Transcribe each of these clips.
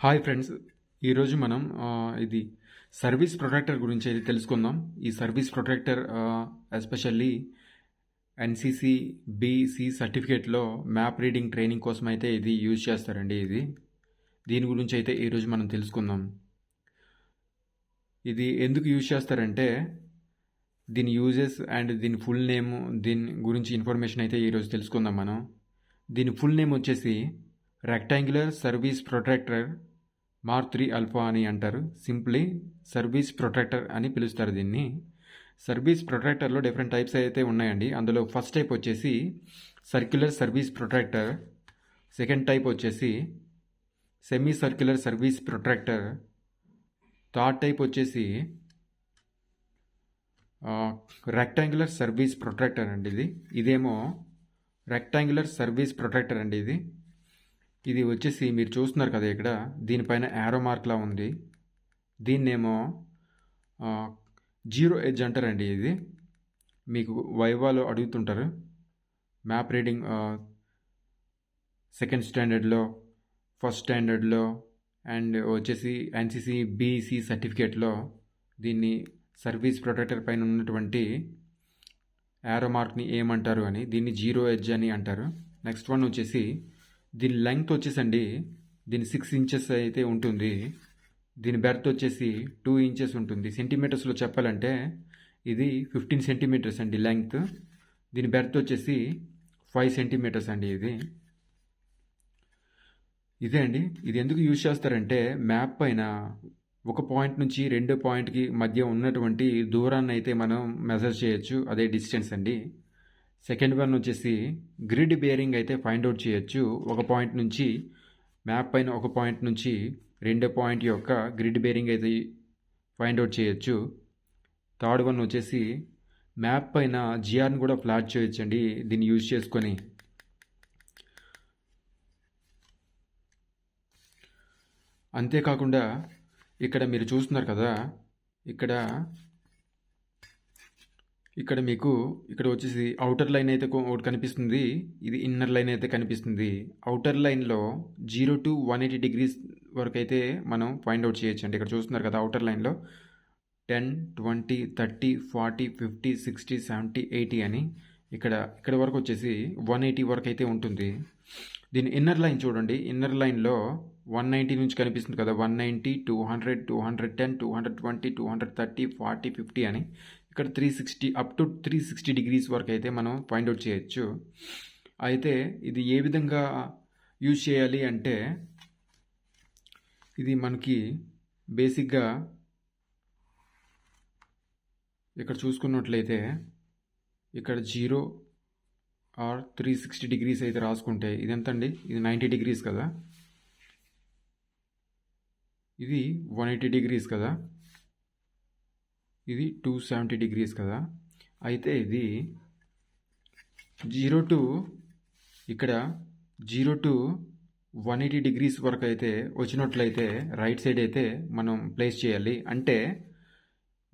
Hi friends, ఈరోజు మనం ఇది సర్వీస్ ప్రొటెక్టర్ గురించి అయితే తెలుసుకుందాం. ఈ service protector especially NCC BC సర్టిఫికేట్లో మ్యాప్ రీడింగ్ ట్రైనింగ్ కోసం అయితే ఇది యూజ్ చేస్తారండి. దీని గురించి అయితే ఈరోజు మనం తెలుసుకుందాం. ఇది ఎందుకు యూజ్ చేస్తారంటే దీని యూజెస్ అండ్ దీని ఫుల్ నేమ్, దీని గురించి ఇన్ఫర్మేషన్ అయితే ఈరోజు తెలుసుకుందాం మనం. దీని ఫుల్ నేమ్ వచ్చేసి rectangular service protector mark 3 alpha అని అంటారు. సింప్లీ సర్వీస్ ప్రొటెక్టర్ అని పిలుస్తారు దీన్ని. సర్వీస్ ప్రొటెక్టర్లో డిఫరెంట్ టైప్స్ అయితే ఉన్నాయండి. అందులో ఫస్ట్ టైప్ వచ్చేసి circular service protector, second type వచ్చేసి semi circular service protector, third type వచ్చేసి రెక్టాంగులర్ సర్వీస్ ప్రొటెక్టర్ అండి. ఇదేమో రెక్టాంగులర్ సర్వీస్ ప్రొటెక్టర్ అండి. ఇది వచ్చేసి మీరు చూస్తున్నారు కదా, ఇక్కడ దీనిపైన యారో మార్క్లా ఉంది. దీన్నేమో జీరో ఎడ్జ్ అంటారండి. ఇది మీకు వైవాలో అడుగుతుంటారు. మ్యాప్ రీడింగ్ సెకండ్ స్టాండర్డ్లో, ఫస్ట్ స్టాండర్డ్లో అండ్ వచ్చేసి ఎన్సీసీ బీసీ సర్టిఫికేట్లో దీన్ని సర్వీస్ ప్రొటెక్టర్ పైన ఉన్నటువంటి యారో మార్క్ని ఏమంటారు అని, దీన్ని జీరో ఎడ్జ్ అని అంటారు. నెక్స్ట్ వన్ వచ్చేసి దీని లెంగ్త్ వచ్చేసండి, దీని 6 ఇంచెస్ అయితే ఉంటుంది. దీని బెర్త్ వచ్చేసి 2 ఇంచెస్ ఉంటుంది. సెంటీమీటర్స్లో చెప్పాలంటే ఇది 15 సెంటీమీటర్స్ అండి లెంగ్త్. దీని బెర్త్ వచ్చేసి 5 సెంటీమీటర్స్ అండి. ఇదే అండి. ఇది ఎందుకు యూజ్ చేస్తారంటే మ్యాప్ పైన ఒక పాయింట్ నుంచి రెండో పాయింట్కి మధ్య ఉన్నటువంటి దూరాన్ని అయితే మనం మెజర్ చేయొచ్చు, అదే డిస్టెన్స్ అండి. సెకండ్ వన్ వచ్చేసి గ్రిడ్ బేరింగ్ అయితే ఫైండ్ అవుట్ చేయొచ్చు. ఒక పాయింట్ నుంచి మ్యాప్ పైన ఒక పాయింట్ నుంచి రెండో పాయింట్ యొక్క గ్రిడ్ బేరింగ్ అయితే ఫైండ్ అవుట్ చేయొచ్చు. థర్డ్ వన్ వచ్చేసి మ్యాప్ పైన జిఆర్ని కూడా ప్లాట్ చేయొచ్చు అండి దీన్ని యూజ్ చేసుకొని. అంతేకాకుండా ఇక్కడ మీరు చూస్తున్నారు కదా, ఇక్కడ మీకు ఇక్కడ వచ్చేసి అవుటర్ లైన్ అయితే ఒకటి కనిపిస్తుంది, ఇది ఇన్నర్ లైన్ అయితే కనిపిస్తుంది. అవుటర్ లైన్లో 0 to 180 డిగ్రీస్ వరకు అయితే మనం ఫైండ్ అవుట్ చేయొచ్చు అండి. ఇక్కడ చూస్తున్నారు కదా, అవుటర్ లైన్లో 10, 20, 30, 40, 50, 60, 70, 80 అని ఇక్కడ వరకు వచ్చేసి 180 వరకు అయితే ఉంటుంది. దీని ఇన్నర్ లైన్ చూడండి, ఇన్నర్ లైన్లో 190 నుంచి కనిపిస్తుంది కదా, 190, 200, 210, 220, 230, 40, 50 అని ఇక్కడ 360 అప్ టు 360 డిగ్రీస్ వరకు అయితే మనం ఫైండ్ అవుట్ చేయొచ్చు. అయితే ఇది ఏ విధంగా యూజ్ చేయాలి అంటే, ఇది మనకి బేసిక్గా ఇక్కడ చూసుకున్నట్లయితే ఇక్కడ 0 ఆర్ 360 డిగ్రీస్ అయితే రాసుకుంటే ఇది ఎంత అండి, ఇది 90 డిగ్రీస్ కదా, ఇది 180 డిగ్రీస్ కదా, ఇది 270 డిగ్రీస్ కదా. అయితే ఇది 0 to 180 డిగ్రీస్ వరకు అయితే వచ్చినట్లయితే రైట్ సైడ్ అయితే మనం ప్లేస్ చేయాలి. అంటే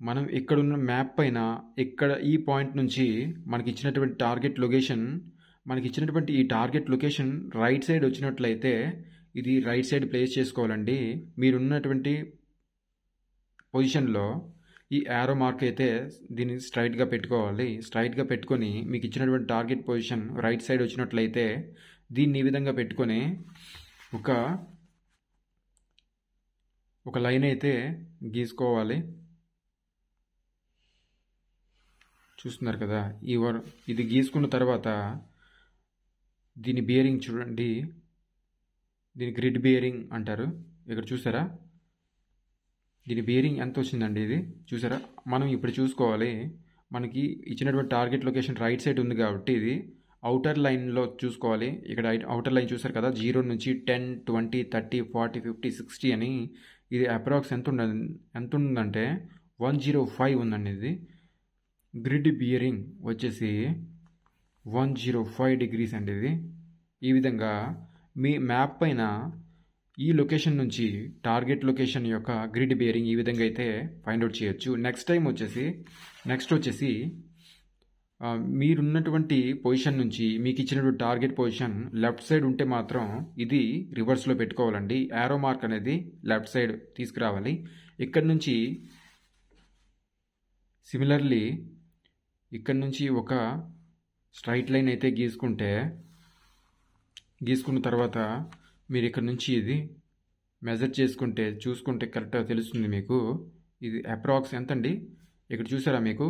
మనం ఇక్కడున్న మ్యాప్ పైన ఇక్కడ ఈ పాయింట్ నుంచి మనకి ఇచ్చినటువంటి ఈ టార్గెట్ లొకేషన్ రైట్ సైడ్ వచ్చినట్లయితే ఇది రైట్ సైడ్ ప్లేస్ చేసుకోవాలండి. మీరున్నటువంటి పొజిషన్లో ఈ యారో మార్క్ అయితే దీన్ని స్ట్రైట్గా పెట్టుకోవాలి. స్ట్రైట్గా పెట్టుకొని మీకు ఇచ్చినటువంటి టార్గెట్ పొజిషన్ రైట్ సైడ్ వచ్చినట్లయితే దీన్ని ఈ విధంగా పెట్టుకొని ఒక లైన్ అయితే గీసుకోవాలి. చూస్తున్నారు కదా, ఇది గీసుకున్న తర్వాత దీని బేరింగ్ చూడండి, దీని గ్రిడ్ బేరింగ్ అంటారు. ఇక్కడ చూసారా, దీని బేరింగ్ ఎంత వచ్చిందండి, ఇది చూసారా. మనం ఇప్పుడు చూసుకోవాలి, మనకి ఇచ్చినటువంటి టార్గెట్ లొకేషన్ రైట్ సైడ్ ఉంది కాబట్టి ఇది అవుటర్ లైన్లో చూసుకోవాలి. ఇక్కడ అవుటర్ లైన్ చూసారు కదా, 0 నుంచి 10, 20, 30, 40, 50, 60 అని ఇది అప్రాక్స్ ఎంత ఉందంటే 105 ఉందండి. ఇది గ్రిడ్ బియరింగ్ వచ్చేసి 105 డిగ్రీస్ అండి. ఈ విధంగా మీ మ్యాప్ పైన ఈ లొకేషన్ నుంచి టార్గెట్ లొకేషన్ యొక్క గ్రిడ్ బేరింగ్ ఈ విధంగా అయితే ఫైండ్ అవుట్ చేయొచ్చు. నెక్స్ట్ వచ్చేసి మీరున్నటువంటి పొజిషన్ నుంచి మీకు ఇచ్చినటువంటి టార్గెట్ పొజిషన్ లెఫ్ట్ సైడ్ ఉంటే మాత్రం ఇది రివర్స్లో పెట్టుకోవాలండి. యారో మార్క్ అనేది లెఫ్ట్ సైడ్ తీసుకురావాలి. ఇక్కడి నుంచి సిమిలర్లీ ఇక్కడ నుంచి ఒక స్ట్రైట్ లైన్ అయితే గీసుకున్న తర్వాత మీరు ఇక్కడ నుంచి ఇది మెజర్ చూసుకుంటే కరెక్ట్గా తెలుస్తుంది మీకు. ఇది అప్రాక్స్ ఎంత అండి, ఇక్కడ చూసారా మీకు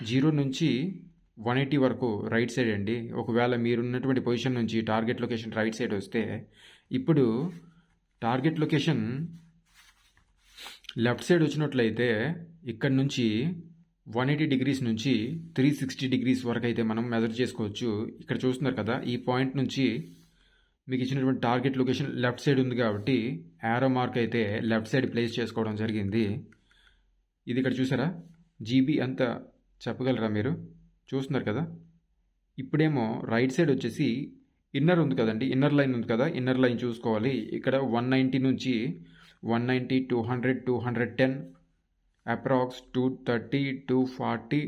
0 నుంచి 180 వరకు రైట్ సైడ్ అండి. ఒకవేళ మీరున్నటువంటి పొజిషన్ నుంచి టార్గెట్ లొకేషన్ రైట్ సైడ్ వస్తే, ఇప్పుడు టార్గెట్ లొకేషన్ లెఫ్ట్ సైడ్ వచ్చినట్లయితే ఇక్కడ నుంచి 180 డిగ్రీస్ నుంచి 360 డిగ్రీస్ వరకు అయితే మనం మెజర్ చేసుకోవచ్చు. ఇక్కడ చూస్తున్నారు కదా, ఈ పాయింట్ నుంచి మీకు ఇచ్చినటువంటి టార్గెట్ లొకేషన్ లెఫ్ట్ సైడ్ ఉంది కాబట్టి యారో మార్క్ అయితే లెఫ్ట్ సైడ్ ప్లేస్ చేసుకోవడం జరిగింది. ఇది ఇక్కడ చూసారా, జీబీ అంతా చెప్పగలరా మీరు? చూస్తున్నారు కదా. ఇప్పుడేమో రైట్ సైడ్ వచ్చేసి ఇన్నర్ ఉంది కదండి, ఇన్నర్ లైన్ ఉంది కదా, ఇన్నర్ లైన్ చూసుకోవాలి. ఇక్కడ 190 నుంచి 190, 200, 210, అప్రాక్స్ 230, 240,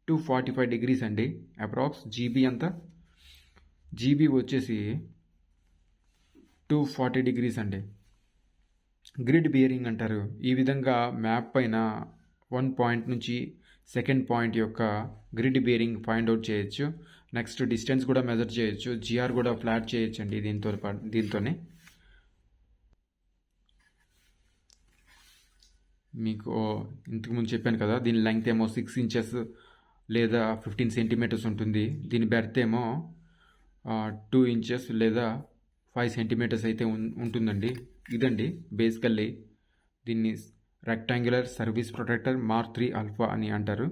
245 డిగ్రీస్ అండి అప్రాక్స్. జీబీ అంతా జీబీ వచ్చేసి 240 డిగ్రీస్ అండి. గ్రిడ్ బియరింగ్ అంటారు. ఈ విధంగా మ్యాప్ పైన 1 పాయింట్ నుంచి సెకండ్ పాయింట్ యొక్క గ్రిడ్ బియరింగ్ ఫైండ్ అవుట్ చేయొచ్చు. నెక్స్ట్ డిస్టెన్స్ కూడా మెజర్ చేయొచ్చు. జిఆర్ కూడా ఫ్లాట్ చేయొచ్చు అండి దీంతోనే. మీకు ఇంతకుముందు చెప్పాను కదా, దీని లెంగ్త్ ఏమో 6 ఇంచెస్ లేదా 15 సెంటీమీటర్స్ ఉంటుంది. దీని బెర్త్ ఏమో 2 ఇంచెస్ లేదా 5 సెంటీమీటర్స్ అయితే ఉంటుందండి. ఇదండి బేసికల్లీ దీన్ని rectangular service protector mark 3 alpha అని అంటారు.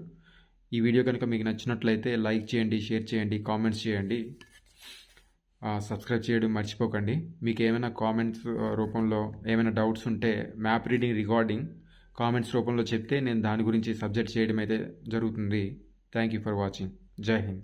ఈ వీడియో కనుక మీకు నచ్చినట్లయితే లైక్ చేయండి, షేర్ చేయండి, కామెంట్స్ చేయండి, సబ్స్క్రైబ్ చేయడం మర్చిపోకండి. మీకు ఏమైనా కామెంట్స్ రూపంలో ఏమైనా డౌట్స్ ఉంటే మ్యాప్ రీడింగ్ రికార్డింగ్ కామెంట్స్ రూపంలో చెప్తే నేను దాని గురించి సబ్జెక్ట్ చేయడం అయితే జరుగుతుంది. Thank you for watching. జై హింద్.